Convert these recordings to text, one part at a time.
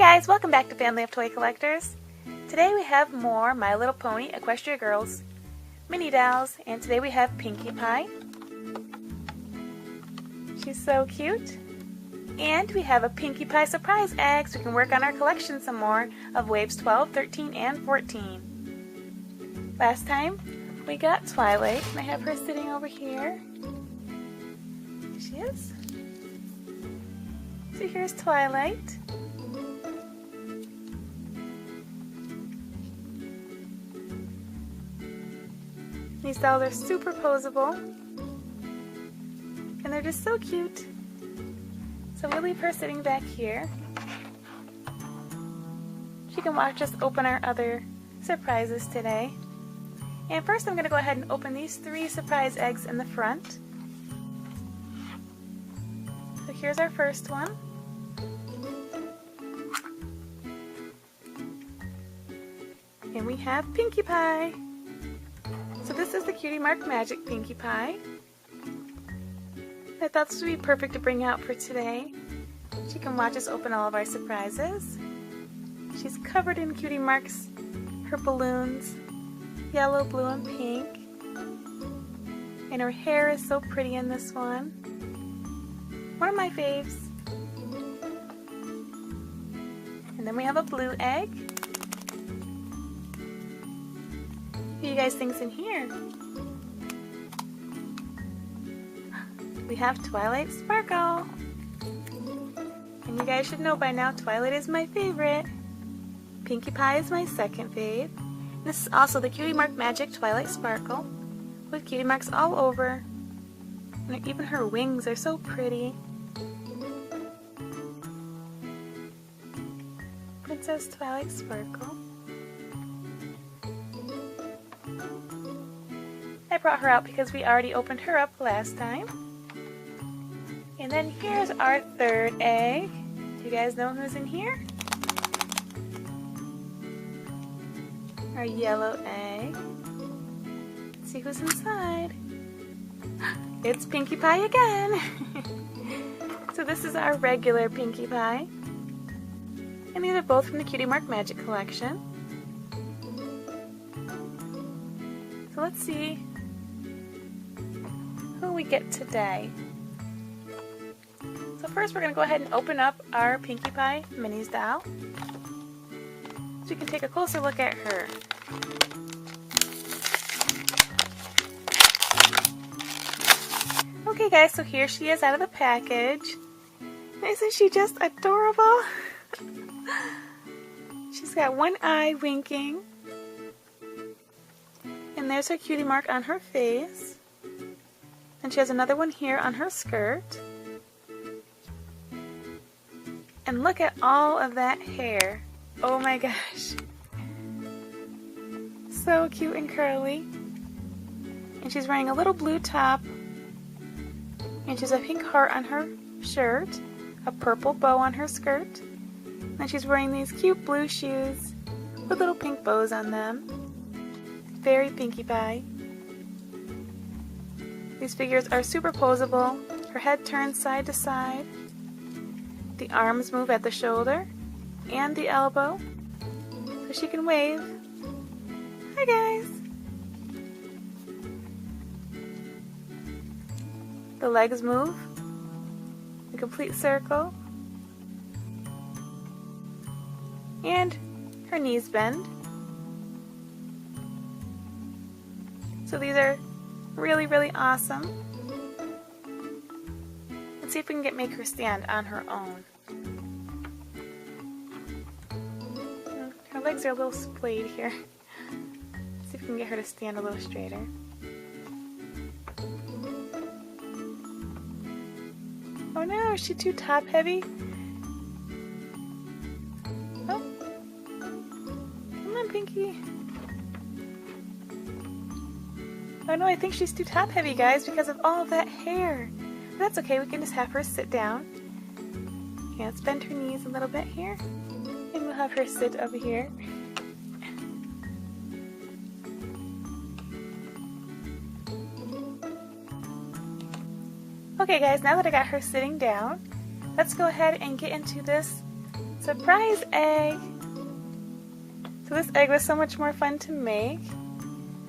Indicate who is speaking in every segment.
Speaker 1: guys, welcome back to Family of Toy Collectors. Today we have more My Little Pony Equestria Girls mini dolls, and today we have Pinkie Pie. She's so cute. And we have a Pinkie Pie surprise egg so we can work on our collection some more of waves 12, 13, and 14. Last time we got Twilight, and I have her sitting over here. Here she is. So here's Twilight. These dolls are super poseable, and they're just so cute. So we'll leave her sitting back here. She can watch us open our other surprises today. And first I'm going to go ahead and open these 3 surprise eggs in the front. So here's our first one. And we have Pinkie Pie. So this is the Cutie Mark Magic Pinkie Pie. I thought this would be perfect to bring out for today. She can watch us open all of our surprises. She's covered in cutie marks, her balloons, yellow, blue, and pink. And her hair is so pretty in this one. One of my faves. And then we have a blue egg. What do you guys think's in here? We have Twilight Sparkle. And you guys should know by now Twilight is my favorite. Pinkie Pie is my second fave. This is also the Cutie Mark Magic Twilight Sparkle with cutie marks all over. And even her wings are so pretty. Princess Twilight Sparkle. I brought her out because we already opened her up last time. And then here's our third egg. Do you guys know who's in here? Our yellow egg. Let's see who's inside. It's Pinkie Pie again. So this is our regular Pinkie Pie. And these are both from the Cutie Mark Magic collection. So let's see who we get today. So first we're going to go ahead and open up our Pinkie Pie Minis doll so we can take a closer look at her. Okay guys, so here she is out of the package. Isn't she just adorable? She's got one eye winking. And there's her cutie mark on her face. And she has another one here on her skirt. And look at all of that hair. Oh my gosh. So cute and curly. And she's wearing a little blue top. And she has a pink heart on her shirt. A purple bow on her skirt. And she's wearing these cute blue shoes with little pink bows on them. Very Pinkie Pie. These figures are super poseable. Her head turns side to side. The arms move at the shoulder and the elbow, so she can wave. Hi guys! The legs move, a complete circle, and her knees bend. So these are really, really awesome. Let's see if we can make her stand on her own. Her legs are a little splayed here. Let's see if we can get her to stand a little straighter. Oh no, is she too top heavy? Oh. Come on, Pinkie. Oh no, I think she's too top heavy, guys, because of all of that hair. But that's okay, we can just have her sit down. Yeah, let's bend her knees a little bit here. And we'll have her sit over here. Okay guys, now that I got her sitting down, let's go ahead and get into this surprise egg! So this egg was so much more fun to make.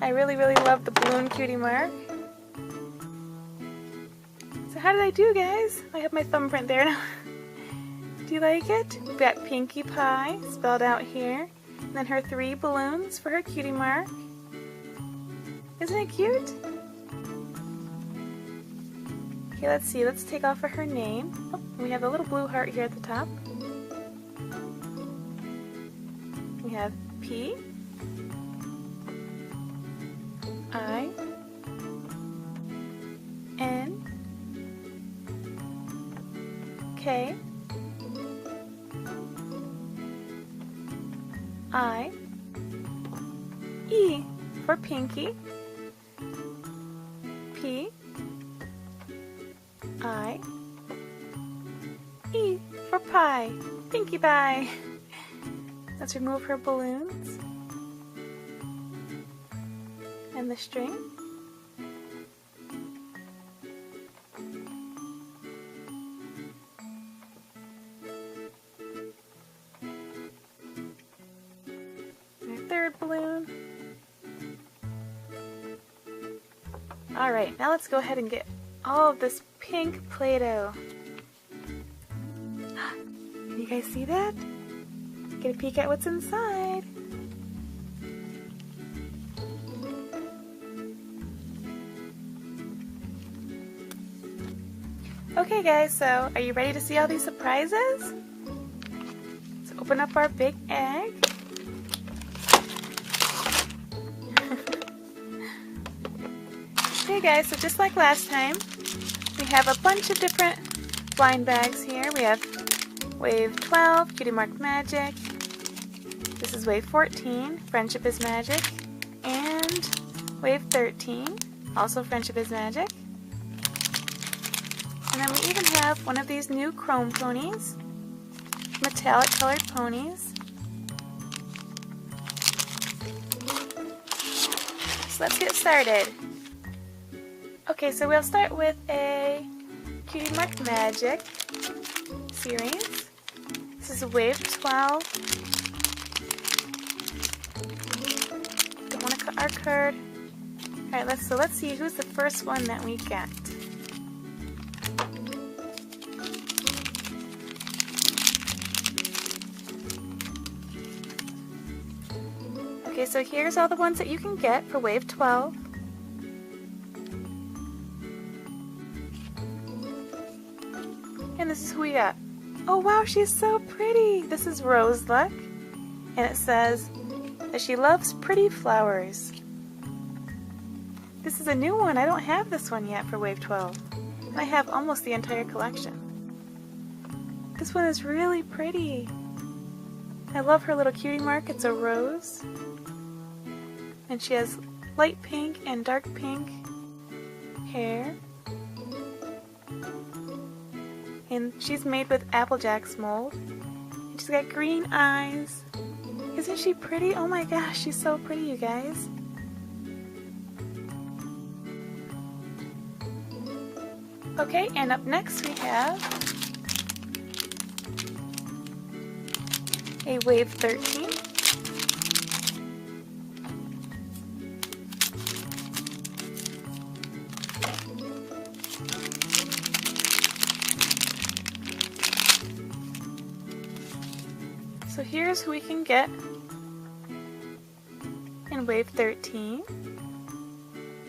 Speaker 1: I really love the balloon cutie mark. So how did I do, guys? I have my thumbprint there now. Do you like it? We've got Pinkie Pie spelled out here. And then her 3 balloons for her cutie mark. Isn't it cute? Okay, let's see. Let's take off of her name. Oh, we have a little blue heart here at the top. We have P, I, N, K, I, E for Pinkie, P, I, E for Pie, Pinkie Pie. Let's remove her balloons and the string. And our 3rd balloon. Alright, now let's go ahead and get all of this pink Play-Doh. Can you guys see that? Get a peek at what's inside. Okay guys, so are you ready to see all these surprises? Let's open up our big egg. Okay guys, so just like last time, we have a bunch of different blind bags here. We have Wave 12, Cutie Mark Magic. This is Wave 14, Friendship is Magic. And Wave 13, also Friendship is Magic. And then we even have one of these new chrome ponies, metallic colored ponies. So let's get started. Okay, so we'll start with a Cutie Mark Magic series. This is a Wave 12. Don't want to cut our card. Alright, let's see who's the first one that we get. Okay, so here's all the ones that you can get for Wave 12. And this is who we got. Oh wow, she's so pretty! This is Rose Luck, and it says that she loves pretty flowers. This is a new one. I don't have this one yet for Wave 12. And I have almost the entire collection. This one is really pretty. I love her little cutie mark. It's a rose. And she has light pink and dark pink hair. And she's made with Applejack's mold. And she's got green eyes. Isn't she pretty? Oh my gosh, she's so pretty, you guys. Okay, and up next we have a Wave 13. So here's who we can get in Wave 13.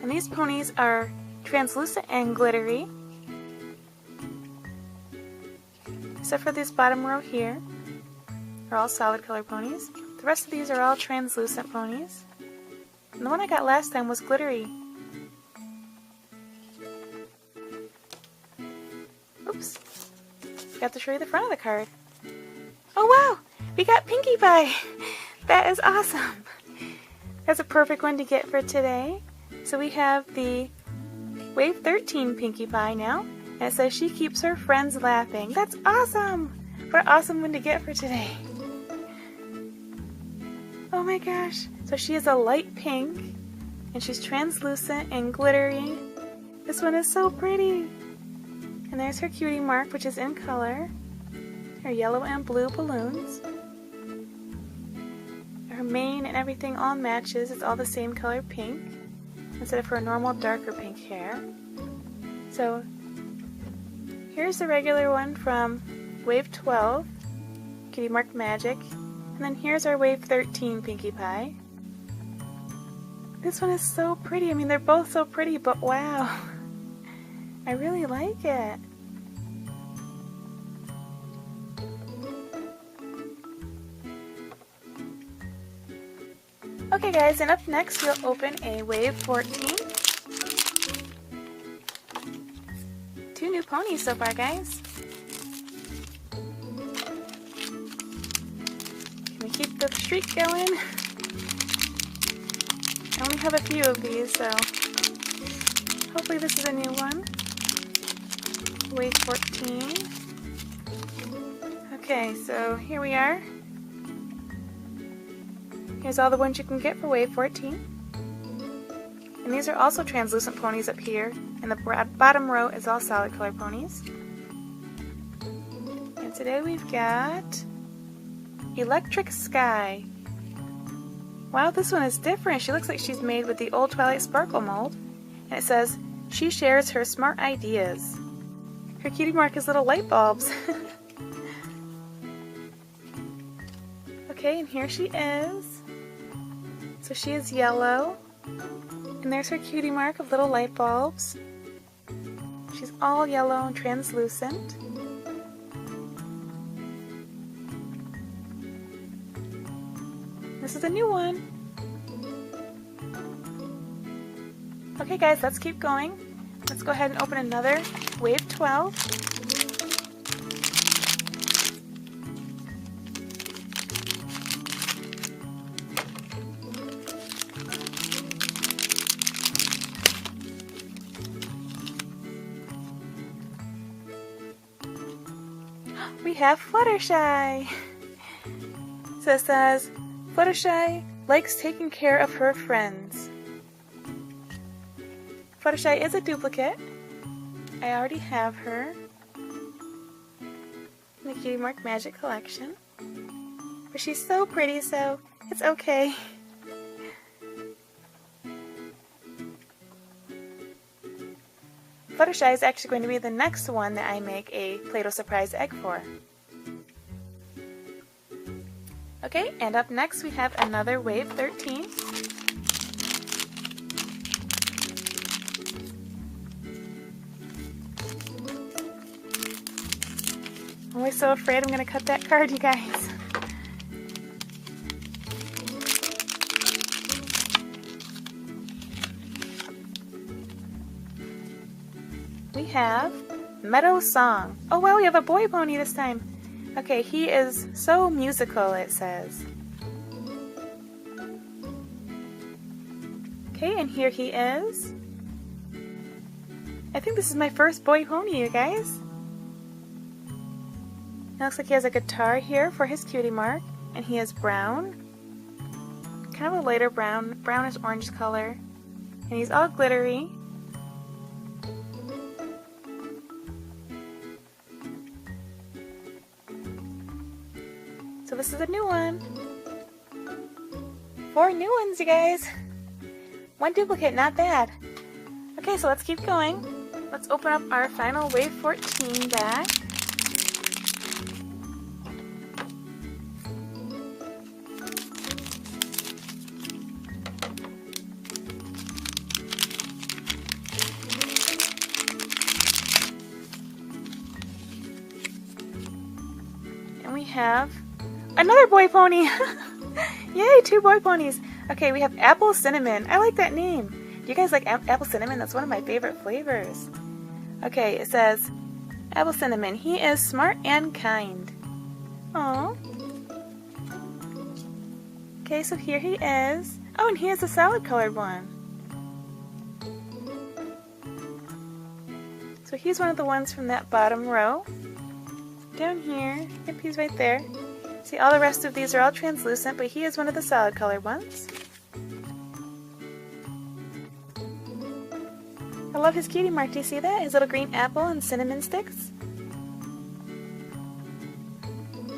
Speaker 1: And these ponies are translucent and glittery. Except for this bottom row here. They're all solid color ponies. The rest of these are all translucent ponies. And the one I got last time was glittery. Oops. Forgot to show you the front of the card. Oh wow! We got Pinkie Pie! That is awesome! That's a perfect one to get for today. So we have the Wave 13 Pinkie Pie now. And it says she keeps her friends laughing. That's awesome! What an awesome one to get for today. Oh my gosh. So she is a light pink. And she's translucent and glittery. This one is so pretty. And there's her cutie mark, which is in color. her yellow and blue balloons. Her mane and everything all matches. It's all the same color pink instead of her normal darker pink hair. So here's the regular one from Wave 12, Cutie Mark Magic. And then here's our Wave 13 Pinkie Pie. This one is so pretty. I mean, they're both so pretty, but wow. I really like it. Okay guys, and up next we'll open a Wave 14. 2 new ponies so far, guys. Can we keep the streak going? I only have a few of these, so hopefully this is a new one. Wave 14. Okay, so here we are. Here's all the ones you can get for Wave 14. And these are also translucent ponies up here. And the bottom row is all solid color ponies. And today we've got Electric Sky. Wow, this one is different. She looks like she's made with the old Twilight Sparkle mold. And it says, she shares her smart ideas. Her cutie mark is little light bulbs. Okay, and here she is. So she is yellow, and there's her cutie mark of little light bulbs. She's all yellow and translucent. This is a new one. Okay guys, let's keep going. Let's go ahead and open another Wave 12. We have Fluttershy. So it says, Fluttershy likes taking care of her friends. Fluttershy is a duplicate. I already have her in the Cutie Mark Magic collection. But she's so pretty, so it's okay. Fluttershy is actually going to be the next one that I make a Play-Doh surprise egg for. Okay, and up next we have another Wave 13. I'm always so afraid I'm going to cut that card, you guys. We have Meadow Song. Oh wow, we have a boy pony this time. Okay, he is so musical, it says. Okay, and here he is. I think this is my first boy pony, you guys. It looks like he has a guitar here for his cutie mark, and he is brown. Kind of a lighter brown, brownish orange color. And he's all glittery. So this is a new one. 4 new ones, you guys. 1 duplicate, not bad. Okay, so let's keep going. Let's open up our final Wave 14 bag. And we have another boy pony! Yay, 2 boy ponies! Okay, we have Apple Cinnamon. I like that name. Do you guys like Apple Cinnamon? That's one of my favorite flavors. Okay, it says, Apple Cinnamon. He is smart and kind. Aww. Okay, so here he is. Oh, and he is a solid colored one. So he's one of the ones from that bottom row. Down here. Yep, he's right there. See, all the rest of these are all translucent, but he is one of the solid colored ones. I love his cutie mark. Do you see that? His little green apple and cinnamon sticks.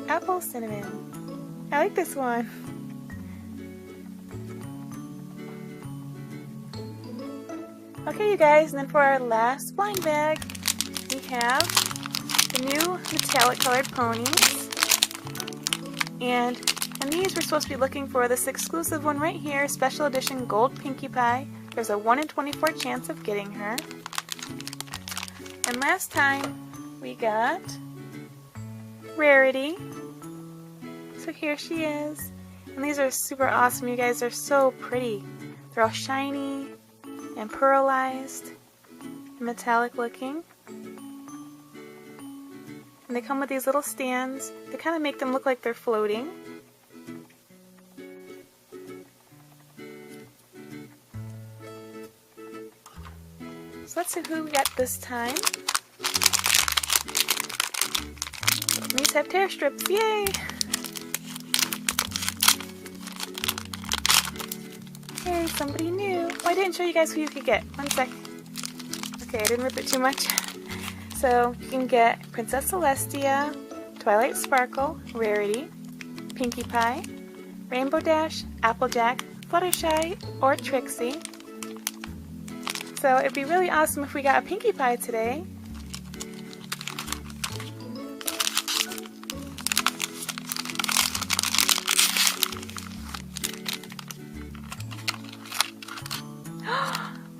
Speaker 1: apple cinnamon. I like this one. Okay, you guys, and then for our last blind bag, we have the new metallic colored ponies. And in these, we're supposed to be looking for this exclusive one right here, special edition gold Pinkie Pie. There's a 1 in 24 chance of getting her. And last time, we got Rarity. So here she is. And these are super awesome, you guys. They're so pretty. They're all shiny and pearlized and metallic looking. And they come with these little stands. They kind of make them look like they're floating. So let's see who we got this time. These have tear strips, yay! Hey, somebody new. Oh, I didn't show you guys who you could get. One sec. Okay, I didn't rip it too much. So, you can get Princess Celestia, Twilight Sparkle, Rarity, Pinkie Pie, Rainbow Dash, Applejack, Fluttershy, or Trixie. So, it'd be really awesome if we got a Pinkie Pie today.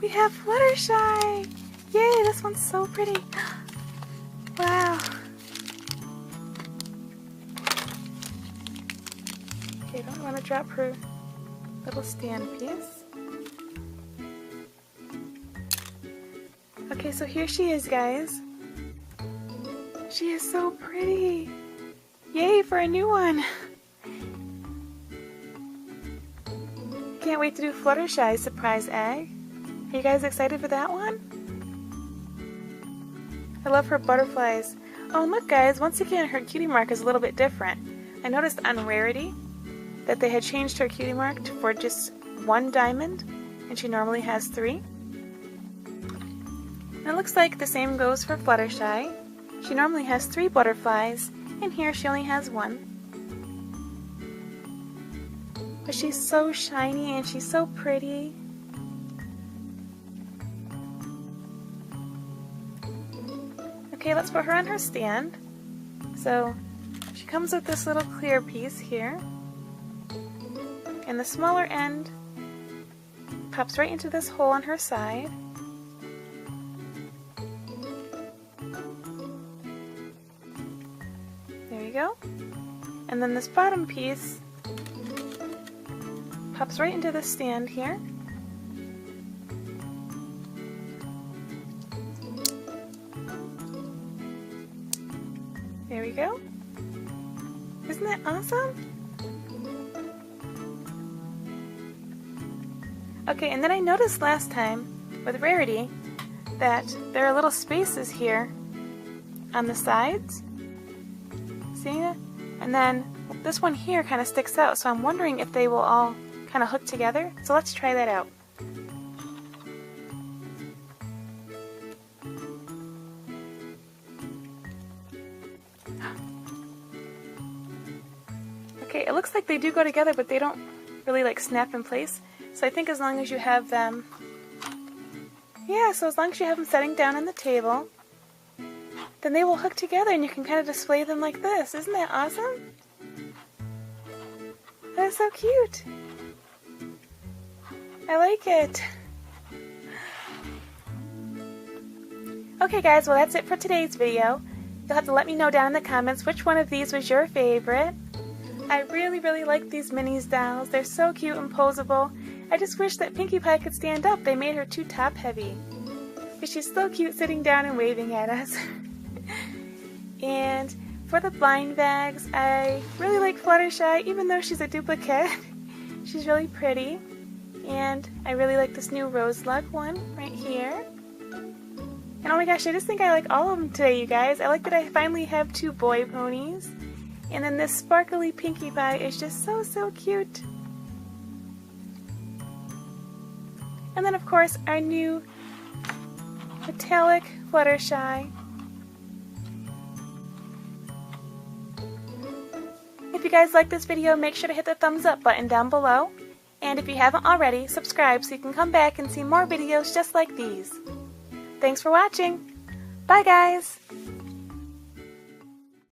Speaker 1: We have Fluttershy! Yay, this one's so pretty. Wow. Okay, don't want to drop her little stand piece. Okay, so here she is, guys. She is so pretty. Yay for a new one. Can't wait to do Fluttershy's surprise egg. Are you guys excited for that one? I love her butterflies. Oh, and look guys, once again her cutie mark is a little bit different. I noticed on Rarity that they had changed her cutie mark for just 1 diamond, and she normally has 3. And it looks like the same goes for Fluttershy. She normally has 3 butterflies, and here she only has 1. But she's so shiny and she's so pretty. Okay, let's put her on her stand. So she comes with this little clear piece here, and the smaller end pops right into this hole on her side. There you go. And then this bottom piece pops right into the stand here. There we go. Isn't that awesome? Okay, and then I noticed last time with Rarity that there are little spaces here on the sides. See that? And then this one here kind of sticks out, so I'm wondering if they will all kind of hook together. So let's try that out. Okay, it looks like they do go together, but they don't really like snap in place. So I think as long as you have them, yeah, so as long as you have them setting down on the table, then they will hook together and you can kind of display them like this. Isn't that awesome? That is so cute. I like it. Okay guys, well that's it for today's video. You'll have to let me know down in the comments which one of these was your favorite. I really like these Minis dolls. They're so cute and poseable. I just wish that Pinkie Pie could stand up. They made her too top heavy. But she's so cute sitting down and waving at us. And for the blind bags, I really like Fluttershy, even though she's a duplicate. She's really pretty. And I really like this new Rose Luck one right here. And oh my gosh, I just think I like all of them today, you guys. I like that I finally have 2 boy ponies. And then this sparkly Pinkie Pie is just so cute. And then of course our new metallic Fluttershy. If you guys like this video, make sure to hit the thumbs up button down below. And if you haven't already, subscribe so you can come back and see more videos just like these. Thanks for watching. Bye guys!